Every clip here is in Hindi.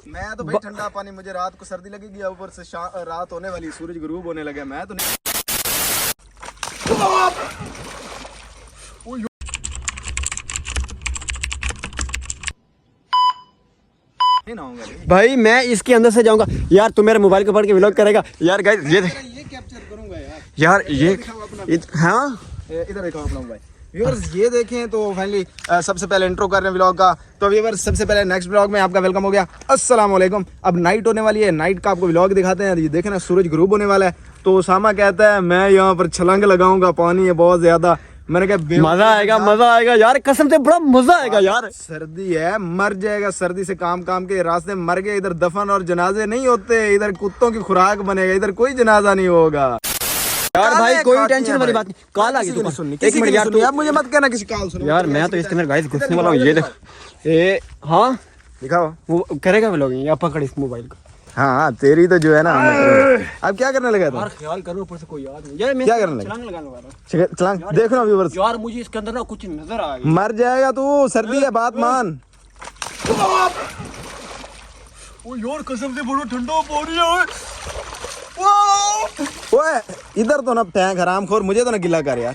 मैं तो भाई ठंडा पानी, मुझे रात को सर्दी लगेगी, ऊपर से रात होने वाली, सूरज गुरूब होने लगा, मैं तो नहीं नहाऊंगा भाई। मैं इसके अंदर से जाऊंगा यार, तू मेरे मोबाइल को पकड़ के व्लॉग करेगा यार। गाइस ये कैप्चर करूंगा यार ये हाँ इधर देखो अपना मोबाइल। व्यूअर्स ये देखें तो फाइनली सबसे पहले इंट्रो कर रहे हैं व्लॉग का। तो व्यूअर्स सबसे पहले नेक्स्ट व्लॉग में आपका वेलकम हो गया। अस्सलाम वालेकुम। अब नाइट होने वाली है, नाइट का आपको व्लॉग दिखाते हैं। ये देखें ना, सूरज गुरूब होने वाला है। तो उसामा कहता है मैं यहाँ पर छलांग लगाऊंगा, पानी है बहुत ज्यादा। मैंने कहा मजा आएगा यार, कसम से बड़ा मजा आएगा यार। सर्दी है, मर जाएगा सर्दी से, काम के रास्ते में मर गए। इधर दफन और जनाजे नहीं होते, इधर कुत्तों की खुराक बनेगा, इधर कोई जनाजा नहीं होगा यार। भाई कोई टेंशन वाली बात नहीं, कॉल आ गई तो सुननी। एक मिनट यार, तू मुझे मत कहना किसी कॉल सुनो यार। मैं तो इसके अंदर गाइस घुसने वाला हूँ। ये देख, ए हाँ दिखाओ, वो करेगा व्लॉगिंग या पकड़ इस मोबाइल को। हाँ तेरी तो जो है ना। अब क्या करने लगा था यार? ख्याल करो, ऊपर से कोई याद नहीं यार। मैं क्या करने लगा? छलांग लगाने वाला हूं। छलांग देखो ना व्यूअर्स। यार मुझे इसके अंदर ना कुछ नजर आ गया। मर जाएगा तू, सर्दी है, बात मान। ओ यार कसम से बड़ा ठंडा पानी है। ओए इधर तो ना फेंक हरामखोर, मुझे तो ना गिला कर यार।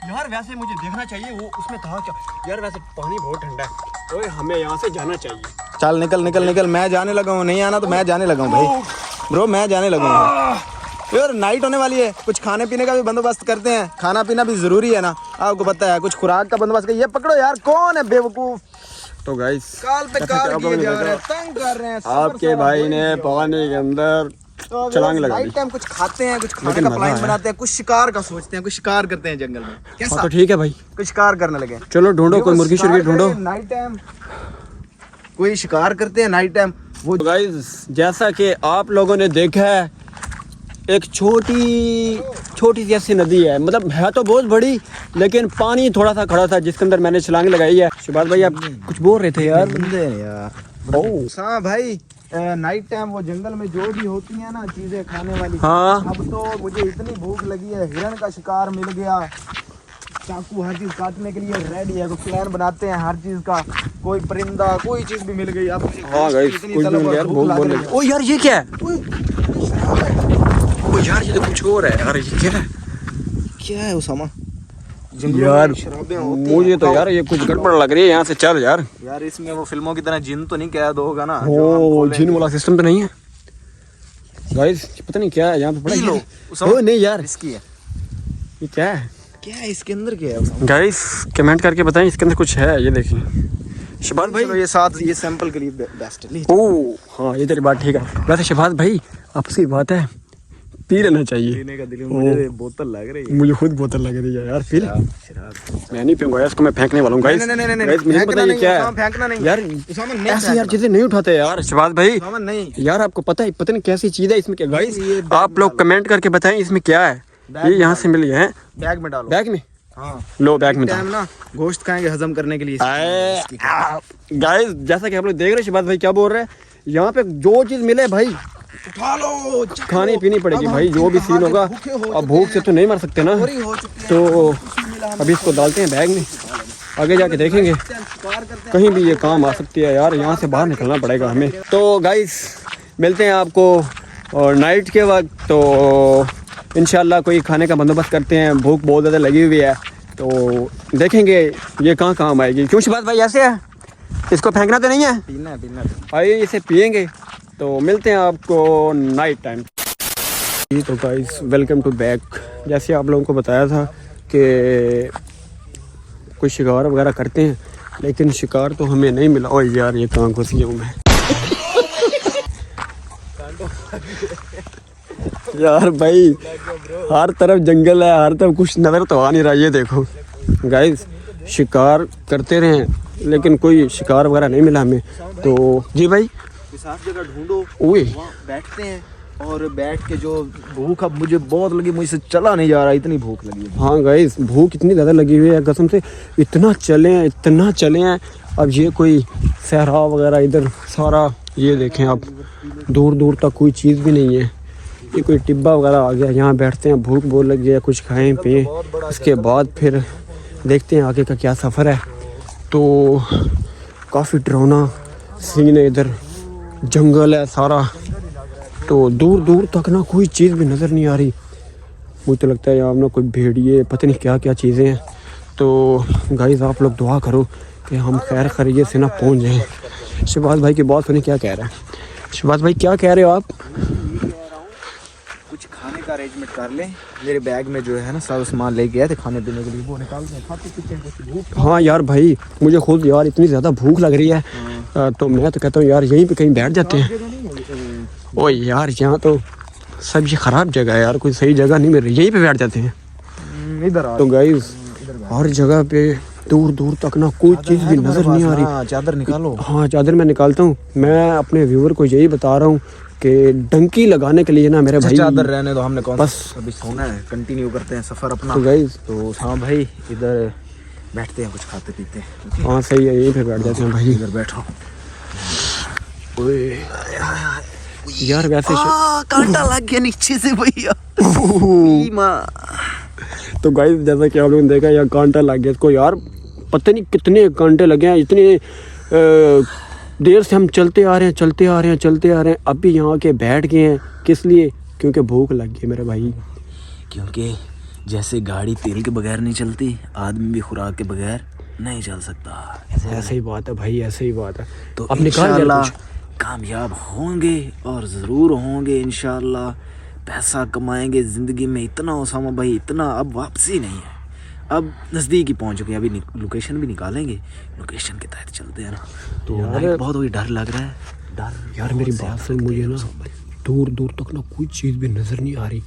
यार वैसे मुझे देखना चाहिए वो उसमें था क्या यार। वैसे पानी बहुत ठंडा है। ओए हमें यहाँ से जाना चाहिए। चल निकल निकल निकल, मैं जाने लगा हूँ। नहीं आना तो मैं जाने लगा हूँ भाई, ब्रो मैं जाने लगा हूँ। यार नाइट होने वाली है, कुछ खाने पीने का भी बंदोबस्त करते हैं। खाना पीना भी जरूरी है ना, आपको पता है। कुछ खुराक का बंदोबस्त कर। ये पकड़ो यार, कौन है बेवकूफ? तो गाइस काल पे काल किए जा रहे हैं, तंग कर रहे हैं। आपके भाई ने पानी के अंदर छलांग लगा दी। नाइट टाइम कुछ खाते हैं, कुछ खाने का प्लान बनाते हैं, कुछ शिकार का सोचते हैं, कुछ शिकार करते हैं जंगल में। कैसा? तो ठीक है भाई, कुछ शिकार करने लगे। चलो ढूंढो कोई मुर्गी शुर्गी ढूंढो। नाइट टाइम कोई शिकार करते हैं नाइट टाइम। वो तो गाइस जैसा कि आप लोगों ने देखा है, एक छोटी सी ऐसी नदी है। मतलब है तो बहुत बड़ी, लेकिन पानी थोड़ा सा खड़ा था, जिसके अंदर मैंने छलांग लगाई है। शिबाज भाई आप कुछ बोल रहे थे यार। बंदे यार। हाँ भाई, नाइट टाइम वो जंगल में जो भी होती है ना चीजें खाने वाली। हाँ। अब तो मुझे इतनी भूख लगी है, हिरन का शिकार मिल गया, चाकू हर चीज काटने के लिए रेडी है। तो प्लान बनाते हैं हर चीज का, कोई परिंदा कोई चीज भी मिल गई। अब हाँ गाइस कुछ भी मिल गया यार, बहुत बोल रहे। ओ यार ये क्या है? ओ यार ये तो कुछ और है यार। ये क्या है? क्या है उसामा? यार मुझे तो यार ये कुछ गड़बड़ लग रही है। यहाँ से चल यार। यार इसमें वो फिल्मों की तरह जिन तो नहीं कैद होगा ना? ओ जिन वाला सिस्टम तो नहीं है गाइस। पता नहीं क्या है यहाँ पे पड़ा। ओ नहीं यार, इसकी है। ये क्या है? क्या है इसके अंदर? क्या है गाइस कमेंट करके बताएं इसके अंदर कुछ है। ये देखिए शहबाज भाई, ये साथ ये सैंपल के लिए बेस्ट है। ओ हाँ ये तेरी बात ठीक है। वैसे शहबाज भाई आपसी बात है, पी लेना चाहिए। पीने का दिल, मुझे बोतल लग रही है। मुझे खुद बोतल लग रही है यार। पी ले। मैं नहीं पीऊंगा इसको, मैं फेंकने वाला हूँ गाइस। गाइस मुझे पता है क्या है फेंकना नहीं यार। ऐसे यार चीजें नहीं उठाते यार शहबाज भाई। नहीं यार आपको पता है, पता नहीं कैसी चीज है इसमें क्या। गाइस आप लोग कमेंट करके बताएं इसमें क्या है। ये यहाँ से मिली है, बैग में डालो। बैग में? हाँ लो बैग में टाइम ना गोश्त खाएंगे हजम करने के लिए। गाइस जैसा कि आप लोग देख रहे हैं शहबाज भाई क्या बोल रहे हैं, यहाँ पे जो चीज मिले भाई उठा लो, खानी पीनी पड़ेगी भाई, जो भी सीन होगा। अब भूख से तो नहीं मर सकते ना, तो अभी इसको डालते हैं बैग में, आगे जाके देखेंगे कहीं भी ये काम आ सकती है यार। यहाँ से बाहर निकलना पड़ेगा हमें। तो गाइस मिलते हैं आपको और नाइट के वक्त। तो इंशाल्लाह कोई खाने का बंदोबस्त करते हैं, भूख बहुत ज़्यादा लगी हुई है, तो देखेंगे ये कहाँ काम आएगी। क्यों शहबाज भाई ऐसे है? इसको फेंकना तो नहीं है? पीना पीना भाई इसे पियेंगे। तो मिलते हैं आपको नाइट टाइम। तो गाइस वेलकम टू बैक। जैसे आप लोगों को बताया था कि कोई शिकार वगैरह करते हैं, लेकिन शिकार तो हमें नहीं मिला। ओए यार ये कहाँ घुस गया हूँ मैं यार भाई हर तरफ जंगल है, हर तरफ कुछ नज़र तो आ नहीं रहा। ये देखो गाइस शिकार करते रहे लेकिन कोई शिकार वगैरह नहीं मिला हमें। तो जी भाई साफ जगह ढूंढो, ओए बैठते हैं और बैठ के जो भूख अब मुझे बहुत लगी, मुझसे चला नहीं जा रहा, इतनी भूख लगी है। हाँ गाइस भूख इतनी ज़्यादा लगी हुई है कसम से, इतना चले हैं। अब ये कोई सहरा वगैरह इधर सारा ये देखें आप, दूर दूर तक कोई चीज़ भी नहीं है। ये कोई टिब्बा वगैरह आ गया, यहाँ बैठते हैं, भूख बहुत लग गई है, कुछ खाएं पिएं, उसके बाद फिर देखते हैं आगे का क्या सफ़र है। तो काफ़ी डरावना सीन है इधर, जंगल है सारा, तो दूर दूर तक ना कोई चीज़ भी नज़र नहीं आ रही। मुझे तो लगता है यहाँ ना कोई भेड़िए पता नहीं क्या क्या चीज़ें हैं। तो गाइस आप लोग दुआ करो कि हम खैर खैरियत से ना पहुँच जाएं। शहबाज भाई की बात सुनिए क्या कह रहा है। शहबाज भाई क्या कह रहे हो आप? कुछ खाने का अरेंजमेंट कर लें। मेरे बैग में जो है ना सारा सामान लेके गए थे खाने पीने के लिए, वो निकालते हैं, खाते पीते हैं कुछ भूख। हाँ यार भाई मुझे खुद यार इतनी ज़्यादा भूख लग रही है। तो मैं तो कहता हूँ यार यहीं पे कहीं बैठ जाते हैं। ओ यार यहाँ तो सब ये ख़राब जगह है यार, कोई सही जगह नहीं मिल रही, यहीं पे बैठ जाते हैं। इधर आ तो गाइस हर जगह पे दूर दूर तक ना कोई चीज़ भी नज़र नहीं आ रही। चादर निकालो। हाँ चादर मैं निकालता हूँ। मैं अपने व्यूअर को यही बता रहा हूँ कि डंकी लगाने के लिए ना मेरे भाई चादर रहने दो, हमने कौन बस अभी सोना है, कंटिन्यू करते हैं सफ़र अपना। तो गाइस तो हाँ भाई इधर बैठते हैं, कुछ खाते पीते हैं। हाँ सही है, यहीं पे बैठ जाते हैं भाई। इधर बैठो। यार वैसे कांटा लग गया नीचे से भैया। तो गाइस जैसा कि आप लोगों ने देखा यार कांटा लग गया इसको यार, पता नहीं कितने कांटे लगे हैं। इतने देर से हम चलते आ रहे हैं, अभी यहाँ के बैठ गए हैं। किस लिए? क्योंकि भूख लग गई मेरे भाई। क्योंकि जैसे गाड़ी तेल के बगैर नहीं चलती, आदमी भी खुराक के बगैर नहीं चल सकता। ऐसे ही बात है भाई, ऐसे ही बात है। तो अब निकाल यार इंशाल्लाह कुछ। कामयाब होंगे और ज़रूर होंगे इंशाल्लाह। पैसा कमाएंगे ज़िंदगी में इतना उसामा भाई, इतना अब वापसी नहीं है। अब नज़दीक ही पहुँच चुके हैं, अभी लोकेशन भी निकालेंगे, लोकेशन के तहत चलते हैं ना। तो नाइट बहुत हुई, डर लग रहा है, डर यार मेरी बात सुन, मुझे ना दूर दूर तक ना कोई चीज़ भी नज़र नहीं आ रही।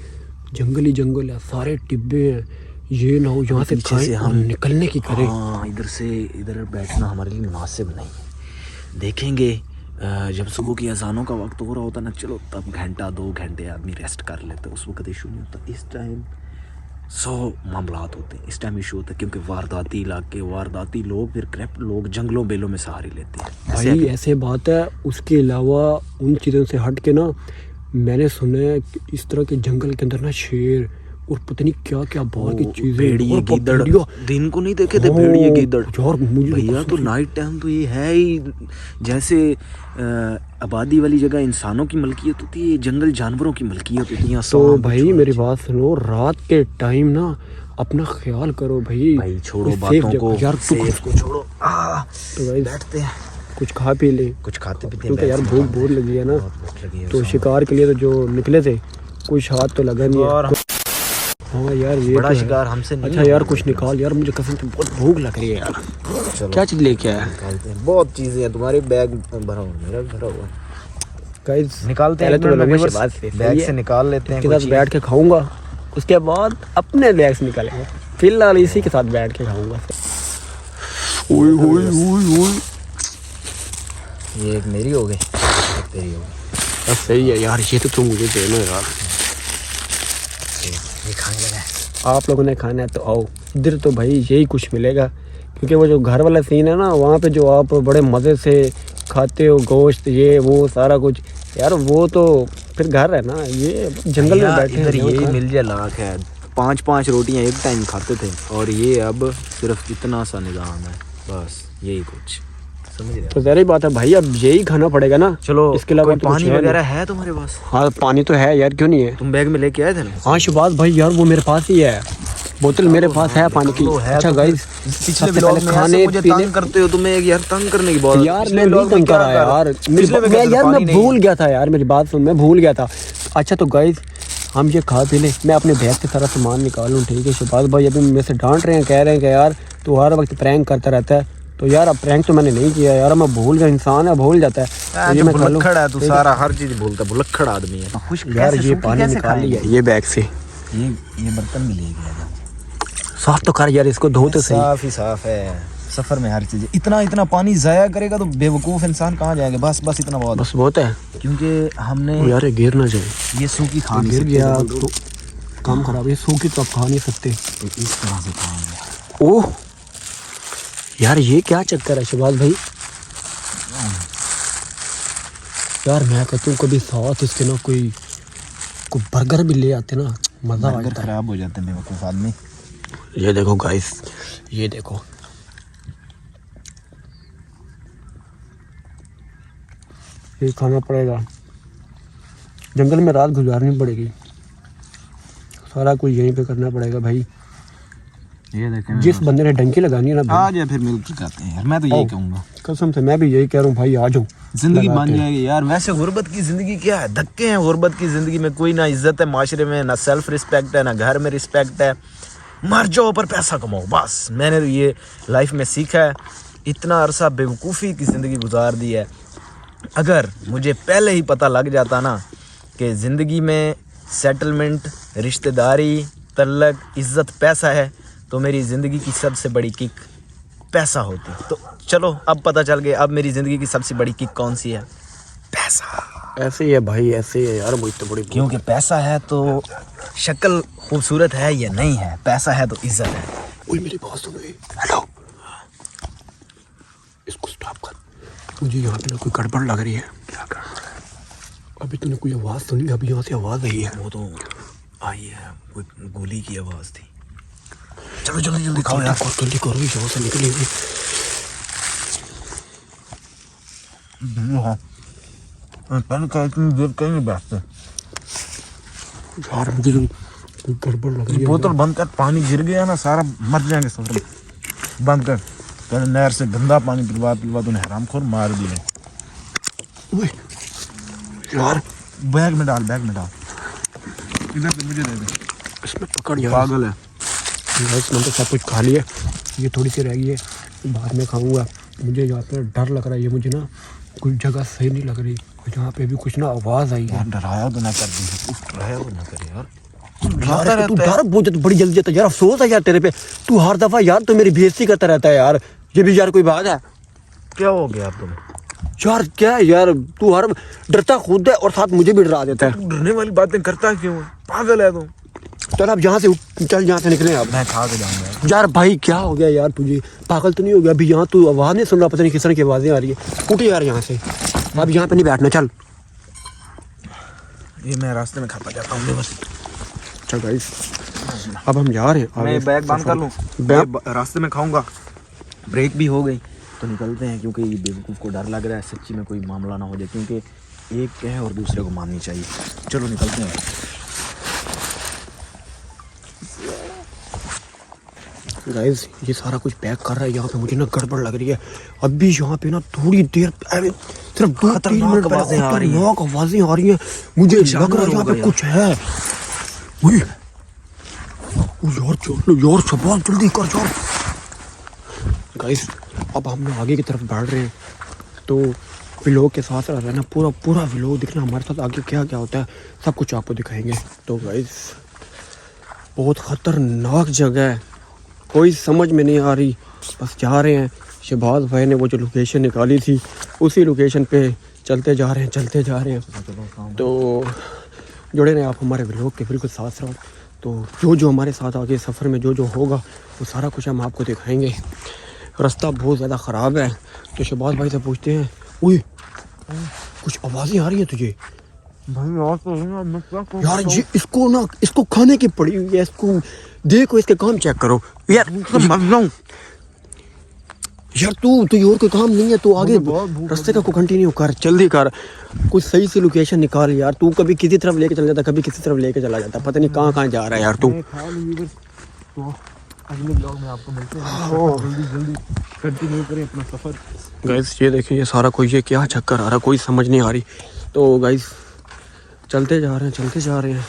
जंगल ही जंगल है, सारे टिब्बे हैं। ये ना हो यहाँ से पीछे से हम निकलने की करें। हाँ इधर से इधर बैठना हमारे लिए मुनासिब नहीं है। देखेंगे जब सुबह की अजानों का वक्त हो रहा होता ना, चलो तब घंटा 2 घंटे आदमी रेस्ट कर लेते, उस वक्त इशू नहीं होता। इस टाइम 100 मामलात होते हैं, इस टाइम इशू होता है क्योंकि वारदाती इलाके, वारदाती लोग, फिर क्रैप लोग जंगलों बेलों में सहारे लेते हैं। भाई ऐसे बात है। उसके अलावा उन चीज़ों से हट के ना मैंने सुना है कि इस तरह के जंगल के अंदर ना शेर और पता नहीं क्या क्या बाहर की चीज़ें, भेड़िए और गीदड़, भेड़िया। दिन को नहीं देखे थे हाँ, भेड़िए गीदड़ यार मुझे भैया। तो नाइट टाइम तो ये है ही, जैसे आबादी वाली जगह इंसानों की मलकियत होती है, ये जंगल जानवरों की मलकियत होती है। यहाँ तो भाई मेरी बात सुनो, रात के टाइम ना अपना ख्याल करो भाई। भाई छोड़ो कोई बातों safe को, जगह- यार सेफ को छोड़ो। तो भाई बैठते हैं, कुछ खा पी ले, कुछ खाते पीते हैं, क्योंकि यार भूख बहुत लगी है ना। भूख लगी है। तो शिकार के लिए तो जो निकले थे कुछ हाथ तो लगा नहीं है। हाँ यार ये बड़ा तो है। शिकार हमसे नहीं अच्छा यार कुछ निकाल यार, मुझे कसम से बहुत भूख लग रही है यार। चलो क्या चीज़ लेके आया? निकालते हैं, बहुत चीज़ें हैं। तुम्हारे बैग भरा हुआ, मेरा भी भरा हुआ। गाइस निकालते हैं, पहले तो एक मिनट में विवर्स बैग से निकाल लेते हैं के कुछ साथ बैठ के खाऊंगा, उसके बाद अपने बैग से निकालेंगे। फिलहाल इसी के साथ बैठ के खाऊंगा। ओए ओए ओए ओए, ये एक मेरी हो गई, एक तेरी हो गई। बस सही है यार, ये तो तुम मुझे देना यार। ये खाने लगा है। आप लोगों ने खाना है तो आओ इधर, तो भाई यही कुछ मिलेगा। क्योंकि वो जो घर वाला सीन है ना, वहाँ पे जो आप बड़े मज़े से खाते हो गोश्त, ये वो सारा कुछ यार, वो तो फिर घर है ना, ये जंगल में बैठे इधर हैं। ये मिल जाए लाख है। 5-5 रोटियां एक टाइम खाते थे, और ये अब सिर्फ इतना सा निज़ाम है, बस यही कुछ, समझ रहे हो? तो ज़ाहिर बात है भाई, अब यही खाना पड़ेगा ना। चलो इसके अलावा कोई तो कुछ पानी है वगैरह है तुम्हारे पास? हाँ पानी तो है यार, क्यों नहीं है। तुम बैग में लेके आए थे ना? हाँ शहबाज भाई यार वो मेरे पास ही है, बोतल मेरे पास है पानी की। अच्छा गाइस पिछले व्लॉग में खाने मुझे पीने तंग करते हो, तुम्हें यार तंग करने की बात। यार मैं नहीं तंग करा यार, मैं भूल गया था यार, मेरी बात सुन, मैं भूल गया था। अच्छा तो गाइस हम ये खा पी लें, मैं अपने बैग से सारा सामान निकालूँ, ठीक है। शहबाज भाई अभी मेरे से डांट रहे हैं, कह रहे हैं कि यार तू हर वक्त प्रैंक करता रहता है। तो यार अब प्रैंक तो मैंने नहीं किया यार, मैं भूल गया, इंसान है भूल जाता है। तो ये मैं खा लूं। भुलक्कड़ है तू, सारा हर चीज भूलता, भुलक्कड़ आदमी है। यार ये पानी निकाल लिया ये बैग से, ये बर्तन भी ले गया। साफ तो कर यार, इसको धो तो सही। साफ ही साफ है। सफर में हर चीज, इतना पानी जाया करेगा तो बेवकूफ इंसान कहाँ जाएंगे। बस इतना बहुत, बस बहुत है। क्योंकि हमने ओ यार ये गिर ना जाए, ये सूखी खा नहीं गिर सकते, गया तो काम खराब है। सूखी तो आप खा नहीं सकते। तो इस तरह से खाएंगे। ओह यार ये क्या चक्कर है शहबाज भाई। यार मैं कहता हूँ कभी साथ इसके ना कोई बर्गर भी ले आते ना, मज़ा आ बर्गर जाता है। खराब हो जाते हैं बेवकूफ आदमी। ये देखो गाइस, ये देखो ये खाना पड़ेगा, जंगल में रात गुजारनी पड़ेगी, सारा कुछ यहीं पे करना पड़ेगा भाई। ये देखें, जिस बंदे ने डंकी लगानी है ना भाई, आ जाए फिर मिलकर जाते हैं यार, मैं तो यही कहूँगा। कसम से मैं भी यही कह रहा हूँ भाई, आ जाओ, जिंदगी बन जाएगी यार। वैसे गुर्बत की जिंदगी क्या है, धक्के हैं गुर्बत की जिंदगी में। कोई ना इज्जत है माशरे में, ना सेल्फ रिस्पेक्ट है, ना घर में रिस्पेक्ट है। मर जाओ पर पैसा कमाओ, बस। मैंने तो ये लाइफ में सीखा है। इतना अरसा बेवकूफ़ी की ज़िंदगी गुजार दी है। अगर मुझे पहले ही पता लग जाता ना कि ज़िंदगी में सेटलमेंट, रिश्तेदारी, तल्लक, इज़्ज़त, पैसा है, तो मेरी ज़िंदगी की सबसे बड़ी किक पैसा होती। तो चलो अब पता चल गया, अब मेरी ज़िंदगी की सबसे बड़ी किक कौन सी है? पैसा। ऐसे ही है भाई, ऐसे ही है यार, मुझ तो बड़ी। क्योंकि पैसा है तो शक्ल खूबसूरत है या नहीं है, पैसा है तो इज्जत है। ओए मेरी बात सुन, हेलो, इसको स्टॉप कर। मुझे यहाँ पे ना कोई गड़बड़ लग रही है। क्या गड़बड़? अभी तूने कोई आवाज़ सुनी? अभी यहाँ से आवाज़ आई है। वो तो आई है, कोई गोली की आवाज़ थी। चलो जल्दी जल्दी खाओ यार, जल्दी करो, यहाँ से निकली हुई। इतनी देर कहीं नहीं बैठते यार, मुझे कोई गड़बड़ लग रही है। बोतल बंद कर, पानी गिर गया ना सारा मर जाएंगे सब। बंद कर, पहले नहर से गंदा पानी पिलवा पिलवा तूने हरामखोर मार दिए। ओए यार, बैग में डाल, बैग में डाल, इधर से मुझे दे दे। इसमें पकड़ यार, पागल है। इसमें तो सब कुछ खा लिया, ये थोड़ी सी रह गई है, बाद में खाऊंगा। मुझे यहाँ पे डर लग रहा है, ये मुझे ना कुछ जगह सही नहीं लग रही। यहाँ पे भी कुछ ना आवाज़ आई है। डराया तो ना कर दी, डराया तो ना कर यार। यार तू डर बहुत बड़ी जल्दी जाता है यार, अफसोस है यार तेरे पे। तू हर दफा यार तो मेरी बेइज्जती करता रहता है यार, ये भी यार कोई बात है? क्या हो गया तुम? यार क्या है यार, तू हर डरता खुद है और साथ मुझे भी डरा देता है। डरने वाली बातें करता क्यों? पागल है तू। चल अब यहाँ से चल, यहाँ से निकले अब। मैं खा के जाऊंगा यार भाई क्या हो गया यार तुझे, पागल तो नहीं हो गया? अभी यहाँ तू आवाज़ नहीं सुन रहा, पता नहीं किस तरह की आवाज़ें आ रही है। उठ यार यहाँ से, अब यहाँ पे नहीं बैठना, चल। ये मैं रास्ते में खाता जाता हूँ बस। चल गाइस, अब हम जा रहे हैं। मैं बैग बंद कर लूँ, बैग रास्ते में खाऊंगा। ब्रेक भी हो गई तो निकलते हैं, क्योंकि ये बेवकूफ़ को डर लग रहा है सच्ची में कोई मामला ना हो जाए, क्योंकि एक कहे और दूसरे को माननी चाहिए। चलो निकलते हैं। गाइस ये सारा कुछ पैक कर रहा है, यहाँ पे मुझे ना गड़बड़ लग रही है। अभी यहाँ पे ना थोड़ी देर सिर्फ 2-3 मिनट आवाज़ें आ रही हैं। आवाज़ें आ रही हैं, मुझे लग रहा है यहाँ पे कुछ है। ओए यार चलो यार, शबाश जल्दी कर यार। गाइस अब हम लोग आगे की तरफ बढ़ रहे हैं, तो व्लॉग के साथ रह ना, पूरा व्लॉग दिखना, हमारे साथ आगे क्या क्या होता है सब कुछ आपको दिखाएंगे। तो गाइस बहुत ख़तरनाक जगह है, कोई समझ में नहीं आ रही, बस जा रहे हैं। शहबाज भाई ने वो जो लोकेशन निकाली थी उसी लोकेशन पे चलते जा रहे हैं। तो जुड़े रहे आप हमारे व्लॉग के बिल्कुल साथ साथ। तो जो हमारे साथ आगे सफ़र में जो होगा वो सारा कुछ हम आपको दिखाएंगे। रास्ता बहुत ज़्यादा ख़राब है, तो शहबाज भाई से पूछते हैं। ओए कुछ आवाज़ें आ रही हैं तुझे? यार ये इसको खाने की पड़ी हुई है, इसको देखो, इसके काम चेक करो यार। यार तू और कोई काम नहीं है, तू आगे रास्ते का को कंटिन्यू कर, जल्दी कर, कुछ सही सी लोकेशन निकाल यार। तू कभी किसी तरफ लेके चला जाता, कभी किसी तरफ लेके चला जाता, पता नहीं कहाँ जा रहा है यार तू। अगले ब्लॉग में आपको मिलते हैं, जल्दी कंटिन्यू करें अपना सफ़र। गाइस ये देखिए, ये सारा कोई ये क्या चक्कर आ रहा, कोई समझ नहीं आ रही। तो गाइस चलते जा रहे हैं,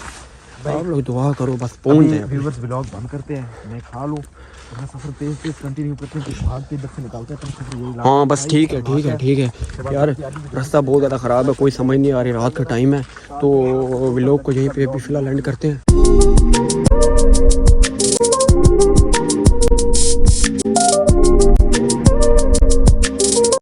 आप लोग दुआ करो बस पहुंच जाए। व्यूअर्स ब्लॉग बंद करते हैं, मैं खा लूँ, अपना सफ़र तेज कंटिन्यू करते हैं, भाग के इधर से निकलते हैं। हाँ बस ठीक है यार, रास्ता बहुत ज़्यादा ख़राब है, कोई समझ नहीं आ रही, रात का टाइम है, तो व्लॉग को यहीं पे भी फ़िलहाल एंड करते हैं।